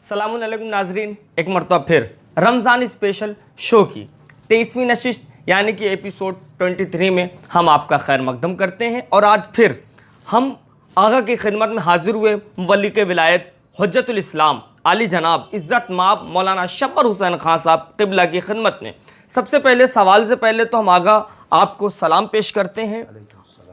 सलामुन अलैकुम नाजरीन, एक मरतबा फिर रमज़ान स्पेशल शो की 23वीं नशिस्त यानी कि एपिसोड 23 में हम आपका खैर मकदम करते हैं। और आज फिर हम आगा की खिदमत में हाजिर हुए मुबल्लिग विलायत हुज्जतुल इस्लाम आली जनाब इज़्ज़त माब मौलाना शब्बर हुसैन खान साहब क़िबला की खिदमत में। सबसे पहले सवाल से पहले तो हम आगा आपको सलाम पेश करते हैं।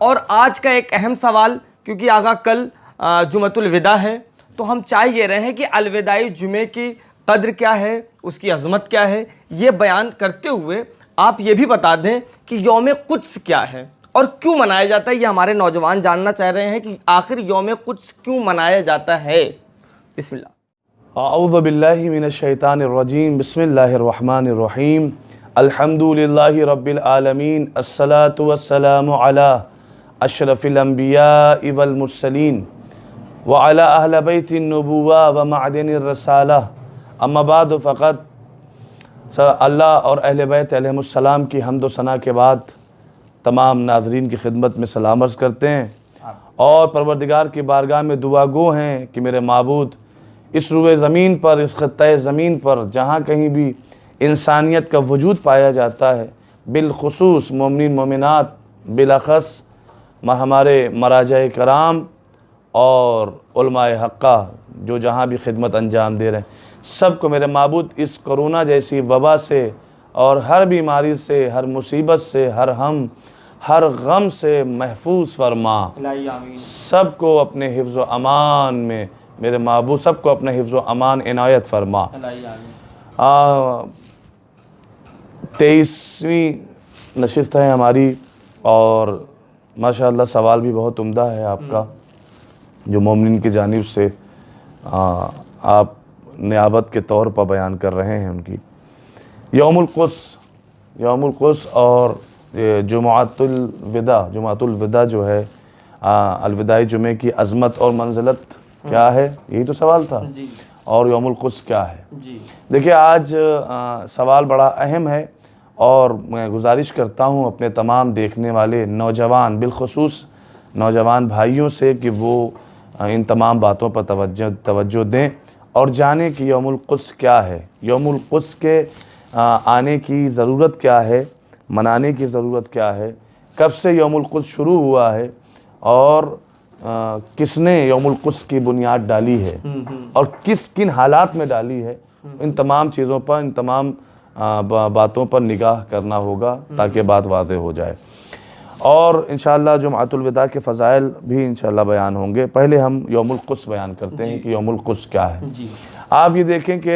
और आज का एक अहम सवाल, क्योंकि आगा कल जुमतुल विदा है, तो हम चाह ये रहे हैं कि अलविदाई जुमे की कद्र क्या है, उसकी अज़मत क्या है, ये बयान करते हुए आप ये भी बता दें कि यौम कुद्स क्या है और क्यों मनाया जाता है। ये हमारे नौजवान जानना चाह रहे हैं कि आखिर यौम कुद्स क्यों मनाया जाता है। बिस्मिल्लाह। अऊज़ु बिल्लाहि मिनश शैतानिर रजीम, बिस्मिल्लाहिर रहमानिर रहीम, अल्हम्दुलिल्लाहि रब्बिल आलमीन, अस्सलातु वस्सलामु अला अशरफिल अंबिया वल मुरसलीन व अला अहले बैतिन नबुव्वा व मअदनिर रसाला, अम्मा बाद फ़क़त। अल्लाह और अहले बैत अलैहिमुस्सलाम की हम्द व सना के बाद तमाम नाज़रीन की खिदमत में सलाम अर्ज़ करते हैं और परवरदिगार की बारगाह में दुआ गो हैं कि मेरे माबूद इस रुए ज़मीन पर, इस ख़ित्ते ज़मीन पर जहाँ कहीं भी इंसानियत का वजूद पाया जाता है, बिलखुसूस मोमिनीन मोमिनात, बिलख़स हमारे मराजा कराम और उलमाए हक़्क़ा जो जहाँ भी खिदमत अंजाम दे रहे हैं, सबको मेरे माबूद इस कोरोना जैसी वबा से और हर बीमारी से, हर मुसीबत से, हर गम से महफूज फरमा। सबको अपने हिफ्ज़ व अमान में मेरे माबूद, सबको अपने हिफ्ज़ व अमान इनायत फरमा। 23वीं नशिस्त है हमारी और माशाअल्लाह सवाल भी बहुत उम्दा है आपका, जो मोमिन की जानिब से आप नियाबत के तौर पर बयान कर रहे हैं उनकी। यौमुल कुद्स और जुमातुल विदा जो है, अलविदाई जुमे की अज़मत और मंजिलत क्या है, यही तो सवाल था। और यौमुल कुद्स क्या है। देखिए आज सवाल बड़ा अहम है और मैं गुजारिश करता हूँ अपने तमाम देखने वाले नौजवान, बिलखुसूस नौजवान भाइयों से कि वो इन तमाम बातों पर तवज्जो दें और जाने कि यौमुल कुद्स क्या है, यौमुल कुद्स के आने की ज़रूरत क्या है, मनाने की ज़रूरत क्या है, कब से यौमुल कुद्स शुरू हुआ है और किसने यौमुल कुद्स की बुनियाद डाली है और किन हालात में डाली है। इन तमाम चीज़ों पर, इन तमाम बातों पर निगाह करना होगा ताकि बात वाज़ेह हो जाए। और इंशाअल्लाह जुमातुल विदा के फ़ज़ाइल भी इंशाअल्लाह बयान होंगे। पहले हम यौमुल कुद्स बयान करते हैं कि यौमुल कुद्स क्या है। आप ये देखें कि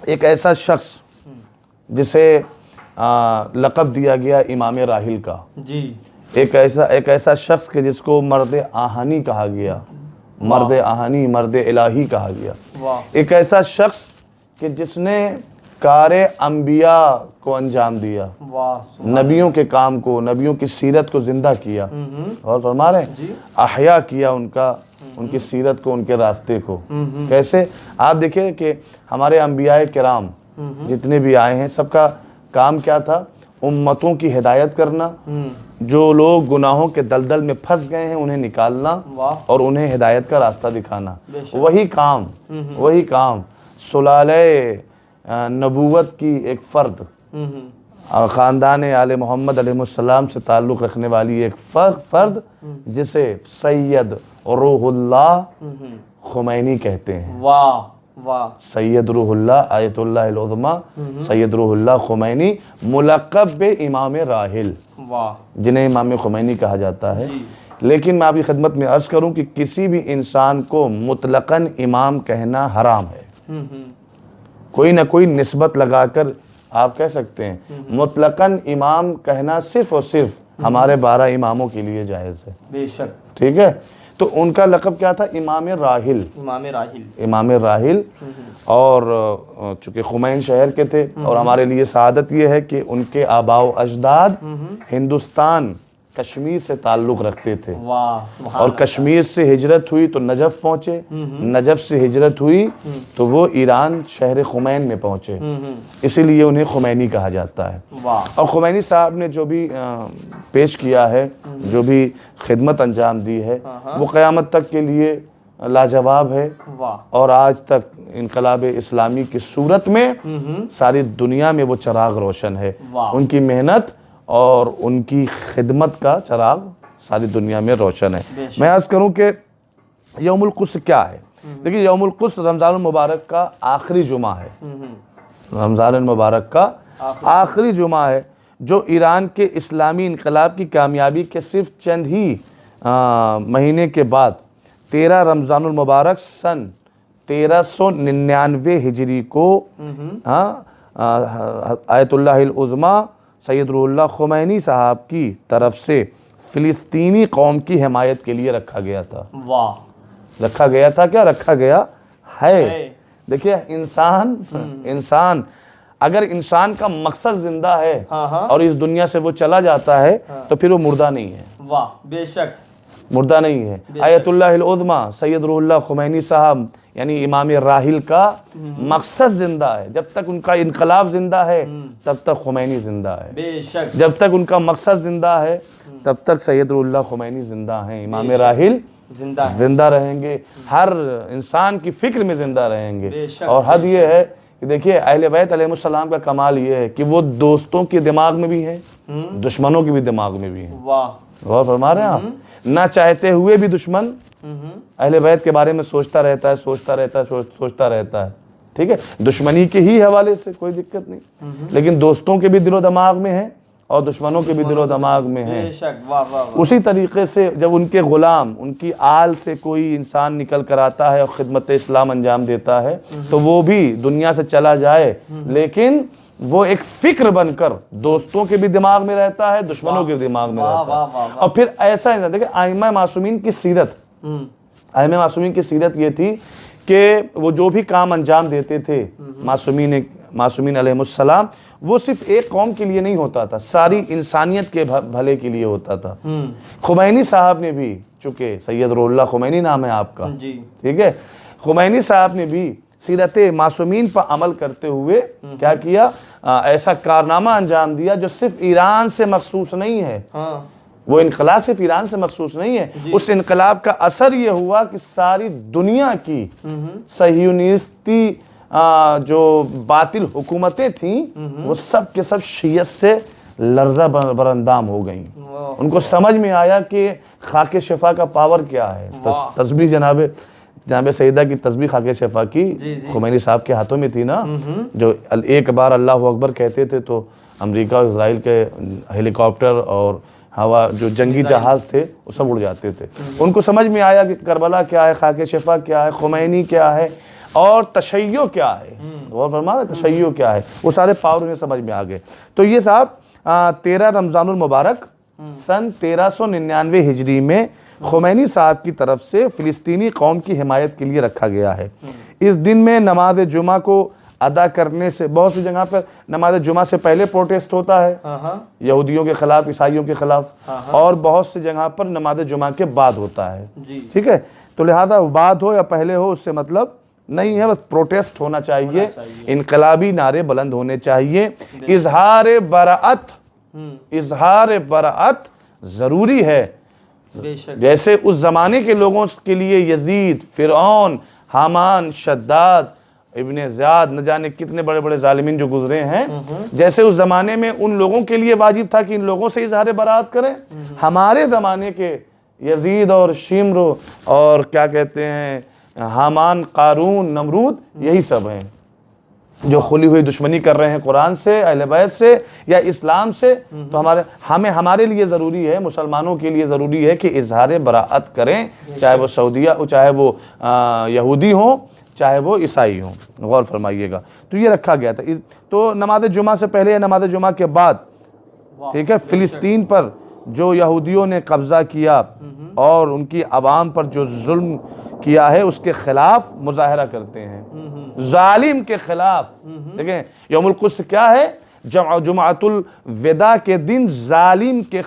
एक ऐसा शख्स जिसे लक़ब दिया गया इमाम राहिल का, एक ऐसा शख्स के जिसको मर्द आहानी कहा गया, मर्द आहानी, मर्द इलाही कहा गया। एक ऐसा शख्स कि जिसने कारे अंबिया को अंजाम दिया, नबियों के काम को, नबियों की सीरत को ज़िंदा किया और फरमा रहे हैं अहया किया उनकी सीरत को, उनके रास्ते को। कैसे आप देखिए कि हमारे अंबियाए किराम जितने भी आए हैं, सबका काम क्या था? उम्मतों की हिदायत करना, जो लोग गुनाहों के दलदल में फंस गए हैं उन्हें निकालना और उन्हें हिदायत का रास्ता दिखाना। वही काम सुलाले नबूवत की एक फ़र्द, ख़ानदान आले मोहम्मद अलैहिस्सलाम से ताल्लुक़ रखने वाली एक फ़र्द जिसे सैयद रूहुल्लाह खुमैनी कहते हैं। सैयद रूहुल्लाह आयतुल्लाह अल-उज़्मा, सैयद रूहुल्लाह खुमैनी, मुलक़ब बे इमाम राहिल, जिन्हें इमाम खुमैनी कहा जाता है। लेकिन मैं आपकी खिदमत में अर्ज़ करूं कि किसी भी इंसान को मुतलक़न इमाम कहना हराम है। कोई ना कोई निस्बत लगाकर आप कह सकते हैं। मुतलक़न इमाम कहना सिर्फ़ और सिर्फ हमारे 12 इमामों के लिए जायज़ है। बेशक, ठीक है। तो उनका लक़ब क्या था? इमाम राहिल। और चूँकि खुमैन शहर के थे और हमारे लिए सआदत ये है कि उनके आबाओ अजदाद हिंदुस्तान कश्मीर से ताल्लुक़ रखते थे और कश्मीर से हिजरत हुई तो नजफ़ पहुँचे, नजफ़ से हिजरत हुई तो वो ईरान शहर खुमैन में पहुँचे, इसीलिए उन्हें खुमैनी कहा जाता है। और खुमैनी साहब ने जो भी पेश किया है, जो भी खिदमत अंजाम दी है, वो क़यामत तक के लिए लाजवाब है। वाह। और आज तक इनकलाब इस्लामी की सूरत में सारी दुनिया में वो चिराग रोशन है। उनकी मेहनत और उनकी खिदमत का चिराग सारी दुनिया में रोशन है। मैं अर्ज करूं कि यौमुल कुद्स क्या है। देखिए, यौमुल कुद्स रमज़ानुल मुबारक का आखिरी जुमा है। रमज़ानुल मुबारक का आखिरी जुमा है, जो ईरान के इस्लामी इनकलाब की कामयाबी के सिर्फ चंद ही महीने के बाद 13 रमज़ानुल मुबारक सन 1399 हिजरी को आयतुल्लाहिल उज़्मा सैयद रूहुल्लाह खुमैनी साहब की तरफ से फ़िलिस्तीनी कौम की हिमायत के लिए रखा गया था। वाह। रखा गया था क्या? रखा गया है। देखिए, इंसान अगर इंसान का मकसद जिंदा है और इस दुनिया से वो चला जाता है तो फिर वो मुर्दा नहीं है। वाह, बेशक मुर्दा नहीं है। आयतुल्लाहिल उज़्मा सैयद रूहुल्लाह खुमैनी साहब यानी इमाम राहिल का मकसद जिंदा है। जब तक उनका इनकलाब जिंदा है तब तक खुमैनी जिंदा है। बेशक। जब तक उनका मकसद जिंदा है तब तक सैयद रूहुल्लाह खुमैनी जिंदा हैं। इमाम राहिल जिंदा रहेंगे, हर इंसान की फिक्र में जिंदा रहेंगे। और हद ये है कि देखिए, अहले बैत अलैहिमुस्सलाम का कमाल ये है कि वो दोस्तों के दिमाग में भी हैं, दुश्मनों के भी दिमाग में भी हैं। वाह। गौर फरमा रहे हैं आप? ना चाहते हुए भी दुश्मन अहले बैत के बारे में सोचता रहता है, सोचता रहता है। ठीक है, दुश्मनी के ही हवाले से कोई दिक्कत नहीं, लेकिन दोस्तों के भी दिलो दिमाग में है और दुश्मनों के भी दिलो दिमाग में है। उसी तरीके से जब उनके गुलाम, उनकी आल से कोई इंसान निकल कर आता है और खिदमत इस्लाम अंजाम देता है तो वो भी दुनिया से चला जाए, लेकिन वो एक फिक्र बनकर दोस्तों के भी दिमाग में रहता है, दुश्मनों के दिमाग में रहता है। और फिर ऐसा है, देखिए आइम्मा मासूमीन की सीरत, आइम्मा मासूमीन की सीरत ये थी कि वो जो भी काम अंजाम देते थे मासूमीन अलैहिमुस्सलाम, वो सिर्फ एक कौम के लिए नहीं होता था, सारी इंसानियत के भले के लिए होता था। खुमैनी साहब ने भी, चूंकि सैयद रूहुल्लाह खुमैनी नाम है आपका, ठीक है, खुमैनी साहब ने भी सीरत मासूमीन पर अमल करते हुए क्या किया, ऐसा कारनामा अंजाम दिया जो सिर्फ ईरान से मखसूस नहीं है। वो इनकलाब सिर्फ ईरान से मखसूस नहीं है, उस इनकलाब का असर ये हुआ कि सारी दुनिया की सह्यूनिस्ती जो बातिल हुकूमतें थीं वो सब के सब शियत से लर्जा बरंदाम हो गईं। उनको समझ में आया कि खाके शिफा का पावर क्या है। तस्बीह जनाब सईदा की तस्बीह खाके शिफा की खुमैनी साहब के हाथों में थी ना, जो एक बार अल्लाह अकबर कहते थे तो अमेरिका और इजराइल के हेलीकॉप्टर और हवा जो जंगी जहाज थे वो सब उड़ जाते थे। उनको समझ में आया कि करबला क्या है, खाके शिफा क्या है, खुमैनी क्या है और तशय्यो क्या है। गौर फरमा रहे, तशय्यो क्या है, वो सारे पावर उन्हें समझ में आ गए। तो ये साहब 13 रमज़ानुल मुबारक सन 1399 हिजरी में खुमैनी साहब की तरफ से फ़िलिस्तीनी कौम की हिमायत के लिए रखा गया है। इस दिन में नमाज जुमा को अदा करने से, बहुत सी जगह पर नमाज जुमा से पहले प्रोटेस्ट होता है यहूदियों के खिलाफ, ईसाइयों के खिलाफ, और बहुत सी जगह पर नमाज जुमा के बाद होता है। ठीक है, तो लिहाजा बाद हो या पहले हो उससे मतलब नहीं है, बस प्रोटेस्ट होना चाहिए, इनकलाबी नारे बुलंद होने चाहिए। इजहार बराअत जरूरी है। जैसे उस जमाने के लोगों के लिए यजीद, फिरौन, हामान, शद्दाद, इब्ने ज़ियाद, न जाने कितने बड़े बड़े जालिमीन जो गुजरे हैं, जैसे उस जमाने में उन लोगों के लिए वाजिब था कि इन लोगों से इजहार बराअत करें, हमारे जमाने के यजीद और शिम्र और क्या कहते हैं हामान, कारून, नमरूद, यही सब हैं जो खुली हुई दुश्मनी कर रहे हैं कुरान से, अहले बैत से या इस्लाम से। तो हमारे लिए ज़रूरी है, मुसलमानों के लिए ज़रूरी है कि इजहार बराअत करें, चाहे वो सऊदिया, चाहे वो यहूदी हो, चाहे वो ईसाई हो। गौर फरमाइएगा। तो ये रखा गया था। तो नमाज जुमा से पहले या नमाज जुमा के बाद, ठीक है, फ़िलिस्तीन पर जो यहूदियों ने कब्ज़ा किया और उनकी आवाम पर जो जुल्म किया है उसके खिलाफ मुजाहरा करते हैं, जालिम के खिलाफ। देखें, यौमुल कुद्स क्या है, जुमातुल विदा के दिन जालिम के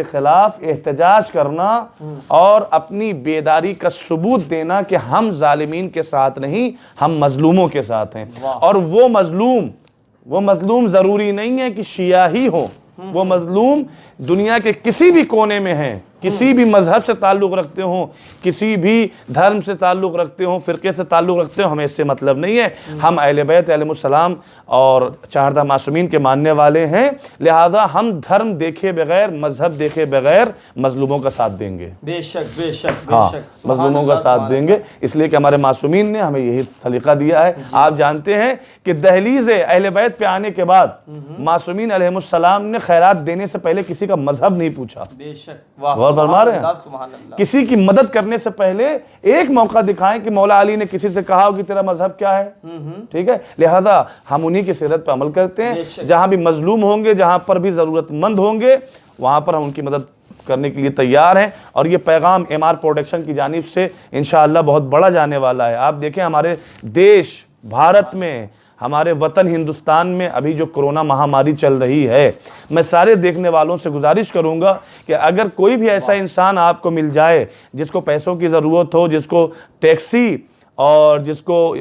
खिलाफ एहतजाज करना और अपनी बेदारी का सबूत देना कि हम जालिमीन के साथ नहीं, हम मजलूमों के साथ हैं। और वो मजलूम ज़रूरी नहीं है कि शिया ही हो, वो मजलूम दुनिया के किसी भी कोने में हैं, किसी भी मजहब से ताल्लुक़ रखते हों, किसी भी धर्म से ताल्लुक़ रखते हों, फ़िरक़े से ताल्लुक़ रखते हो, हमें इससे मतलब नहीं है। हम अहले बैत अलैहिमुस्सलाम और चारदा मासूमीन के मानने वाले हैं, लिहाजा हम धर्म देखे बगैर, मजहब देखे बगैर मजलूमों का साथ देंगे। बेशक बेशक हाँ, बेशक मजलूमों का साथ देंगे, इसलिए कि हमारे मासूमीन ने हमें यही सलीका दिया है। आप जानते हैं कि दहलीज़ अहले बैत पे आने के बाद मासूमीन अलैहिमुस्सलाम ने खैरात देने से पहले किसी का मजहब नहीं पूछा। बेशक, गौर फरमा रहे हैं? किसी की मदद करने से पहले एक मौका दिखाएं कि मौला अली ने किसी से कहा हो कि तेरा मजहब क्या है, ठीक है। लिहाजा हम उन्हीं की सीरत पर अमल करते हैं। जहां भी मजलूम होंगे, जहां पर भी जरूरतमंद होंगे, वहां पर हम उनकी मदद करने के लिए तैयार हैं। और ये पैगाम एमआर प्रोडक्शन की जानिब से इंशाअल्लाह बहुत बड़ा जाने वाला है। आप देखें हमारे देश भारत में, हमारे वतन हिंदुस्तान में अभी जो कोरोना महामारी चल रही है, मैं सारे देखने वालों से गुजारिश करूंगा कि अगर कोई भी ऐसा इंसान आपको मिल जाए जिसको पैसों की ज़रूरत हो, जिसको टैक्सी और जिसको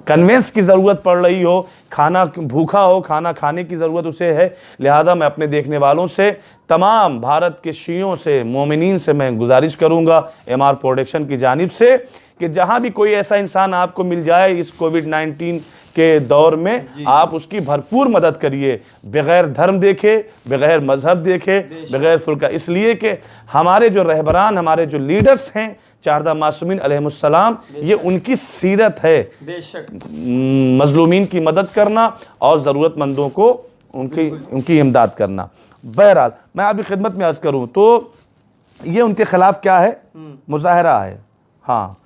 कन्वेंस की ज़रूरत पड़ रही हो, खाना भूखा हो, खाना खाने की ज़रूरत उसे है, लिहाजा मैं अपने देखने वालों से, तमाम भारत के शियों से, मोमिनीन से मैं गुजारिश करूंगा एमआर प्रोडक्शन की जानिब से कि जहां भी कोई ऐसा इंसान आपको मिल जाए इस कोविड-19 के दौर में, आप उसकी भरपूर मदद करिए, बगैर धर्म देखे, बगैर मजहब देखे, बगैर फ़िरका। इसलिए कि हमारे जो रहबरान, हमारे जो लीडर्स हैं चारदा मासूमीन अलैहिमुस्सलाम, ये उनकी सीरत है मजलूमीन की मदद करना और ज़रूरतमंदों को उनकी इमदाद करना। बहरहाल मैं आपकी खिदमत में अर्ज़ करूँ तो ये उनके ख़िलाफ़ क्या है, मुज़ाहरा है। हाँ,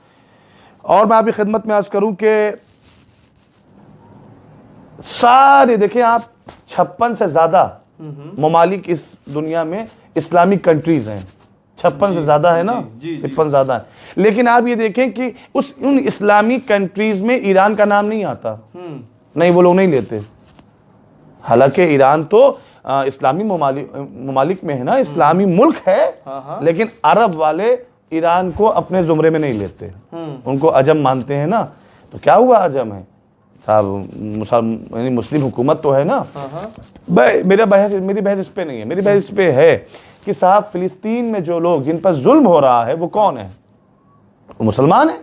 और मैं आपकी खिदमत में अर्ज़ करूँ कि सारे देखें आप 56 से ज़्यादा ममालिक इस दुनिया में इस्लामिक कंट्रीज़ हैं, 56 से ज़्यादा है ना, 56 ज़्यादा है। लेकिन आप ये देखें कि उन इस्लामिक कंट्रीज़ में ईरान का नाम नहीं आता, नहीं, वो लोग नहीं लेते। हालांकि ईरान तो इस्लामी ममालिक में है ना, इस्लामी मुल्क है, लेकिन अरब वाले ईरान को अपने जुमरे में नहीं लेते, उनको अजम मानते हैं ना। तो क्या हुआ अजम है साहब, मुस्लिम हुकूमत तो है ना। मेरी बहस इस पे नहीं है, मेरी बहस इस पे है कि साहब फिलिस्तीन में जो लोग, जिन पर जुल्म हो रहा है, वो कौन है? वो मुसलमान है।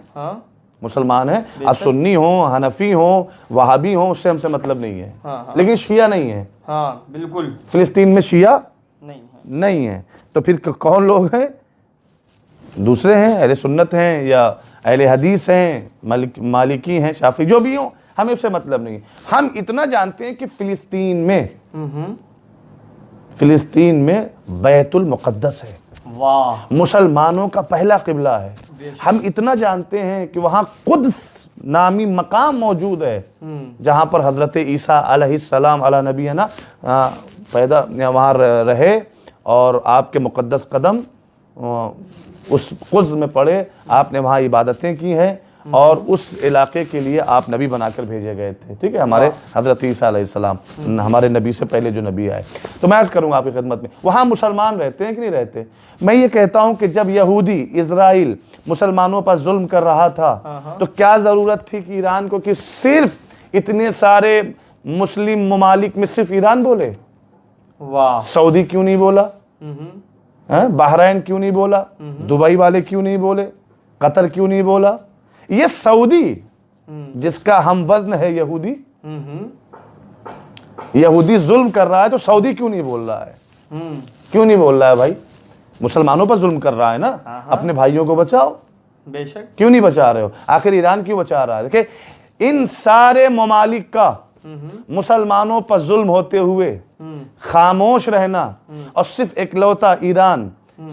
मुसलमान है। अब सुन्नी हो, हनफी हो, वहाबी हो, उससे हमसे मतलब नहीं है। लेकिन शिया नहीं है। बिल्कुल, फिलिस्तीन में शिया नहीं है। तो फिर कौन लोग हैं? दूसरे हैं, अहले सुन्नत हैं या अहले हदीस हैं, मालिकी हैं, शाफी, जो भी हो, हमें उससे मतलब नहीं है। हम इतना जानते हैं कि फिलिस्तीन में बैतुल मुक़द्दस है, वाह, मुसलमानों का पहला क़िबला है। हम इतना जानते हैं कि वहाँ कुद्स नामी मकाम मौजूद है, जहाँ पर हज़रत ईसा अलैहिस्सलाम अला नबी है ना पैदा वहाँ रहे और आपके मुक़द्दस कदम उस कुद्स में पड़े, आपने वहाँ इबादतें की हैं और उस इलाके के लिए आप नबी बनाकर भेजे गए थे, ठीक है, हमारे हज़रत ईसा अलैहिस्सलाम, हमारे नबी से पहले जो नबी आए। तो मैं अर्ज़ करूँगा आपकी खिदमत में, वहाँ मुसलमान रहते हैं कि नहीं रहते? मैं ये कहता हूँ कि जब यहूदी इज़राइल मुसलमानों पर जुल्म कर रहा था, तो क्या ज़रूरत थी कि ईरान को कि सिर्फ इतने सारे मुस्लिम ममालिक में सिर्फ ईरान बोले? वाह, सऊदी क्यों नहीं बोला? बहरैन क्यों नहीं बोला? दुबई वाले क्यों नहीं बोले? कतर क्यों नहीं बोला? ये सऊदी जिसका हम वजन है यहूदी जुल्म कर रहा है, तो सऊदी क्यों नहीं बोल रहा है? क्यों नहीं बोल रहा है भाई? मुसलमानों पर जुल्म कर रहा है ना, अपने भाइयों को बचाओ। बेशक, क्यों नहीं बचा रहे हो? आखिर ईरान क्यों बचा रहा है? देखिए, इन सारे ममालिक का मुसलमानों पर जुल्म होते हुए खामोश रहना और सिर्फ इकलौता ईरान,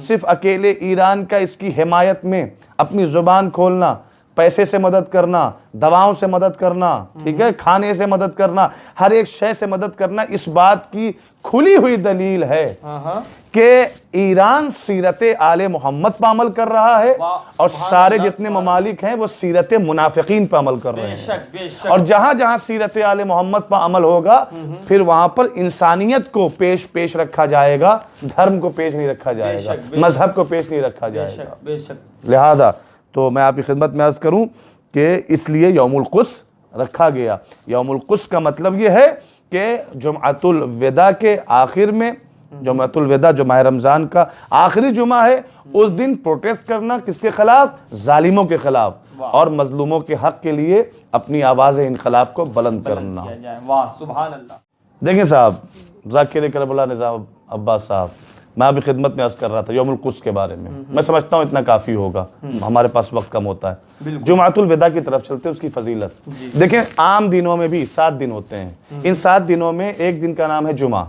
सिर्फ अकेले ईरान का इसकी हिमायत में अपनी जुबान खोलना, पैसे से मदद करना, दवाओं से मदद करना, ठीक है, खाने से मदद करना, हर एक शय से मदद करना, इस बात की खुली हुई दलील है कि ईरान सीरत आले मोहम्मद पर अमल कर रहा है और सारे जितने ममालिक हैं वो सीरत मुनाफिकीन पर अमल कर रहे हैं। और जहां जहां सीरत आले मोहम्मद पर अमल होगा, फिर वहां पर इंसानियत को पेश रखा जाएगा, धर्म को पेश नहीं रखा जाएगा, मजहब को पेश नहीं रखा जाएगा। लिहाजा तो मैं आपकी खिदमत में अर्ज़ करूं कि इसलिए यौमुल कुद्स रखा गया। यौमुल कुद्स का मतलब यह है कि जुमअतुल विदा के आखिर में, जुमअतुल विदा जो माह रमज़ान का आखिरी जुमा है, उस दिन प्रोटेस्ट करना किसके खिलाफ? जालिमों के खिलाफ, और मजलूमों के हक के लिए अपनी आवाज़ इनकलाब को बुलंद करना। वाह सुभान अल्लाह। देखें साहब, ज़ाकिर करबला निज़ाम अब्बास साहब, मैं अभी खिदमत में अर्ज कर रहा था यौमुल कुद्स के बारे में। मैं समझता हूँ इतना काफ़ी होगा, हमारे पास वक्त कम होता है। जुमातुल विदा की तरफ चलते हैं, उसकी फजीलत देखें। आम दिनों में भी 7 दिन होते हैं, इन 7 दिनों में एक दिन का नाम है जुमा।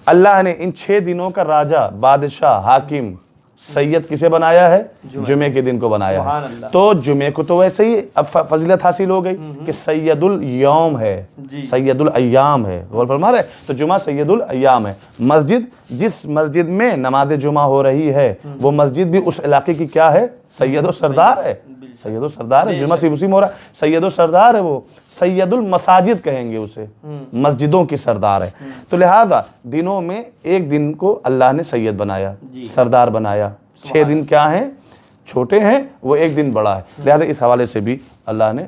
अल्लाह ने इन 6 दिनों का राजा, बादशाह, हाकिम, सैयद किसे बनाया है? जुमे के दिन को बनाया है। तो जुमे को तो वैसे ही अब फजीलत हासिल हो गई कि सैयदुल यौम है, सैयदुल अय्याम है। गौर फरमा रहे? तो जुमा सैयदुल अय्याम है। मस्जिद, जिस मस्जिद में नमाज जुमा हो रही है, वो मस्जिद भी उस इलाके की क्या है? सैयद सरदार है, सैयद सरदार है। जुमा उसी में हो रहा है, सैयद सरदार है। वो सैयदुल मसाजिद कहेंगे उसे, मस्जिदों की सरदार है। तो लिहाजा दिनों में एक दिन को अल्लाह ने सैयद बनाया, सरदार बनाया। 6 दिन क्या हैं? छोटे हैं, वो एक दिन बड़ा है। लिहाजा इस हवाले से भी अल्लाह ने,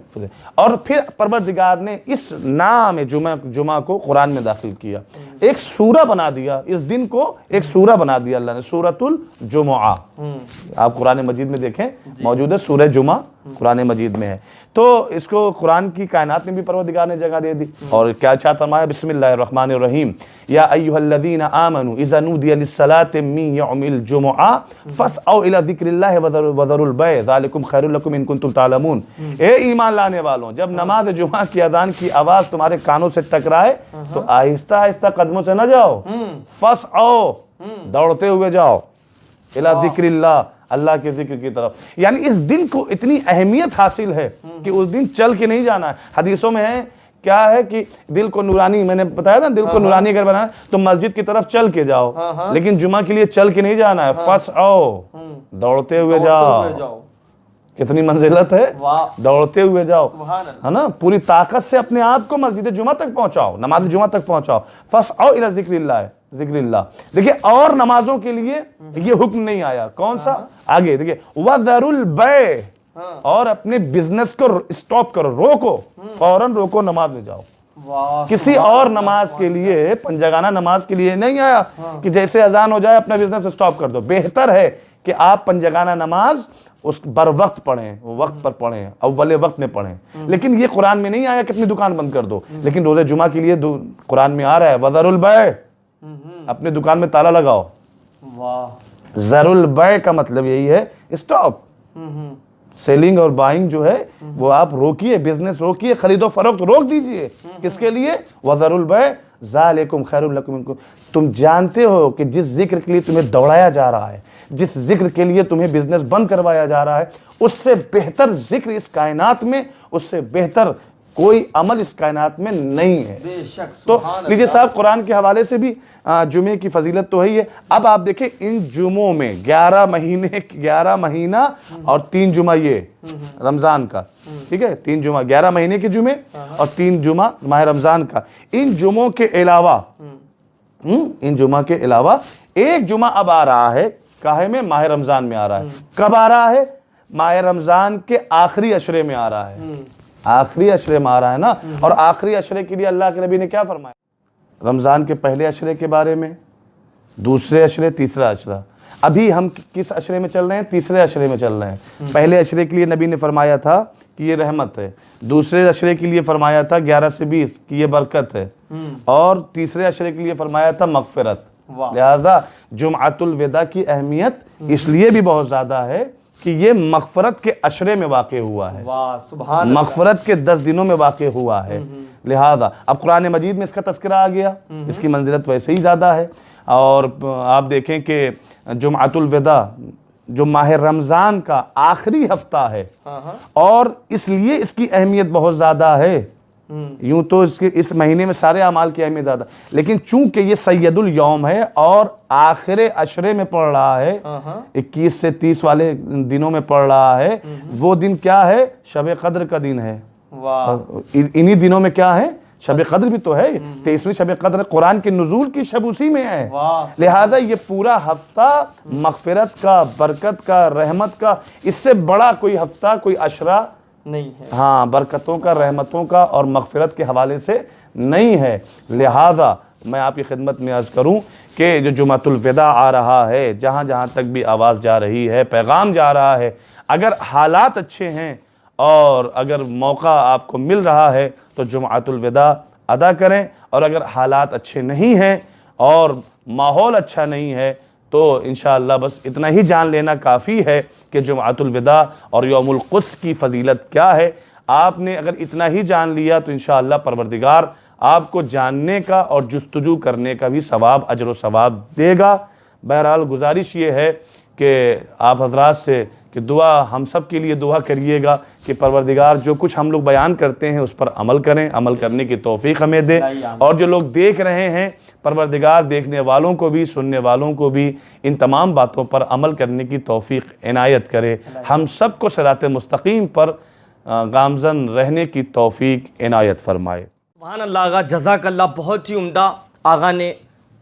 और फिर परवरदिगार ने इस नाम जुमा को कुरान में दाखिल किया, एक सूरा बना दिया। इस दिन को एक सूरा बना दिया अल्लाह ने, सूरतुल जुमुआ। आप कुरान मजीद में देखें, मौजूद है सूरह जुमा, कुरान मजीद में है। तो इसको कुरान की कायनात में भी परवरदिगार ने जगह दे दी। और क्या चाहता है? बिस्मिल्लाहिर्रहमानिर्रहीम, या अय्युहल्लज़ीना आमनू इज़ा नूदिया लिस्सलाति मिन यौमिल जुमुआ फस्अउ इला ज़िक्रिल्लाहि वज़रुल बै ज़ालिकुम खैरुल लकुम इन कुंतुम तालमून। ए ईमान लाने वालों, जब नमाज जुमा की अजान की आवाज तुम्हारे कानों से टकराए तो आहिस्ता आहिस्ता कदमों से न जाओ, फस्अउ, दौड़ते हुए जाओ, इला ज़िक्रिल्लाह, अल्लाह के जिक्र की तरफ। यानी इस दिन को इतनी अहमियत हासिल है कि उस दिन चल के नहीं जाना है। हदीसों में है क्या है कि दिल को नूरानी, मैंने बताया ना, दिल को नूरानी अगर बनाना तो मस्जिद की तरफ चल के जाओ, लेकिन जुमा के लिए चल के नहीं जाना है, फस्अउ, दौड़ते हुए जाओ। कितनी मंजिलत है, दौड़ते हुए जाओ, है ना। पूरी ताकत से अपने आप को मस्जिद जुमा तक पहुंचाओ, नमाज जुमा तक पहुंचाओ। फस्अउ इला ज़िक्रिल्लाह, ज़िक्रिल्लाह। देखिए, और नमाजों के लिए ये हुक्म नहीं आया। कौन सा? आगे देखिए, वज़रुल बै, और अपने बिजनेस को स्टॉप करो, रोको, फौरन रोको, नमाज में जाओ। किसी और नमाज के लिए, पंजगाना नमाज के लिए नहीं आया कि जैसे अजान हो जाए अपना बिजनेस स्टॉप कर दो। बेहतर है कि आप पंजगाना नमाज उस बर वक्त पढ़ें, वक्त पर पढ़ें, अव्वले वक्त में पढ़ें। लेकिन ये कुरान में नहीं आया कि अपनी दुकान बंद कर दो। लेकिन रोजे जुमा के लिए कुरान में आ रहा है, वज़रुल बै, अपने दुकान में ताला लगाओ। ज़रुल बै का मतलब यही है स्टॉप, सेलिंग और बाइंग जो है वो आप रोकिए, बिजनेस रोकिए, खरीदो फरोख्त रोक दीजिए। किसके लिए? वज़रुल बै ज़ालिकुम खैरुल लकुम। तुम जानते हो कि जिस जिक्र के लिए तुम्हें दौड़ाया जा रहा है, जिस जिक्र के लिए तुम्हें बिजनेस बंद करवाया जा रहा है, उससे बेहतर जिक्र इस कायनात में, उससे बेहतर कोई अमल इस कायनात में नहीं है। तो लीजिए साहब, कुरान के हवाले से भी जुमे की फजीलत तो है ही है। अब आप देखें, इन जुमों में 11 महीना और 3 जुमा ये रमजान का, ठीक है, 3 जुमा, 11 महीने के जुमे और 3 जुमा माह रमजान का। इन जुमों के अलावा एक जुमा अब आ रहा है, काहे में? माह रमजान में आ रहा है। कब आ रहा है? माह रमजान के आखिरी अशरे में आ रहा है, आखिरी अशरे में आ रहा है ना। और आखिरी अशरे के लिए अल्लाह के नबी ने क्या फरमाया? रमजान के पहले अशरे के बारे में, दूसरे अशरे, तीसरा अशरा। अभी हम किस अशरे में चल रहे हैं? तीसरे अशरे में चल रहे हैं। पहले अशरे के लिए नबी ने फरमाया था कि ये रहमत है, दूसरे अशरे के लिए फरमाया था 11 से 20 की ये बरकत है, और तीसरे अशरे के लिए फरमाया था मगफिरत। लिहाजा जुमअतुल विदा की अहमियत इसलिए भी बहुत ज़्यादा है कि ये मगफरत के अशरे में वाक़े हुआ है, मगफरत के 10 दिनों में वाक़े हुआ है। लिहाजा अब कुरान मजीद में इसका तज़किरा आ गया, इसकी मंजिलत वैसे ही ज़्यादा है। और आप देखें कि जुमअतुल विदा जो माह रमज़ान का आखिरी हफ्ता है, और इसलिए इसकी अहमियत बहुत ज़्यादा है। यूं तो इसके इस महीने में सारे अमाल की अहमियत ज़्यादा, लेकिन चूंकि ये सैयदुल यौम है और आखिर अशरे में पड़ रहा है, 21 से 30 वाले दिनों में पड़ रहा है, वो दिन क्या है? शब कद्र का दिन है। इन्हीं दिनों में क्या है? शब कद्र भी तो है, 23वीं शब कद्र कुरान के नुज़ूल की शब उसी में है। लिहाजा ये पूरा हफ्ता मगफिरत का, बरकत का, रहमत का, इससे बड़ा कोई हफ्ता, कोई अशरा नहीं है। हाँ, बरकतों का, रहमतों का और मगफिरत के हवाले से नहीं है। लिहाजा मैं आपकी खिदमत में अर्ज़ करूँ कि जो जुमातुल विदा आ रहा है, जहाँ जहाँ तक भी आवाज़ जा रही है, पैगाम जा रहा है, अगर हालात अच्छे हैं और अगर मौका आपको मिल रहा है तो जुमातुल विदा अदा करें, और अगर हालात अच्छे नहीं हैं और माहौल अच्छा नहीं है तो इंशाअल्लाह बस इतना ही जान लेना काफ़ी है कि जुमातुल विदा और यौमुल क़ुद्स की फ़जीलत क्या है। आपने अगर इतना ही जान लिया तो इंशाअल्लाह परवरदिगार आपको जानने का और जुस्तजू करने का भी सवाब, अजर व सवाब देगा। बहरहाल गुजारिश ये है कि आप हजरात से कि दुआ, हम सब के लिए दुआ करिएगा कि परवरदिगार जो कुछ हम लोग बयान करते हैं उस पर अमल करें, अमल करने की तौफीक हमें दे। और जो लोग देख रहे हैं, परवरदिगार देखने वालों को भी, सुनने वालों को भी इन तमाम बातों पर अमल करने की तौफीक इनायत करे। हम सब को सिरात मुस्तकीम पर गामज़न रहने की तौफीक इनायत फरमाए। सुभान अल्लाह आगा, जज़ाकल्लाह। बहुत ही उम्दा आगा ने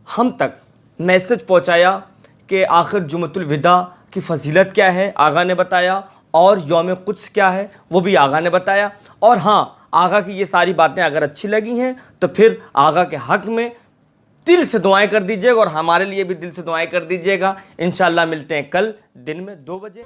हम तक मैसेज पहुँचाया कि आखिर जुमतुल विदा की फ़जीलत क्या है, आगा ने बताया, और यौम क़ुद्स क्या है वो भी आगा ने बताया। और हाँ, आगा की ये सारी बातें अगर अच्छी लगी हैं तो फिर आगा के हक़ में दिल से दुआएं कर दीजिएगा और हमारे लिए भी दिल से दुआएं कर दीजिएगा। इंशाअल्लाह मिलते हैं कल दिन में 2 बजे।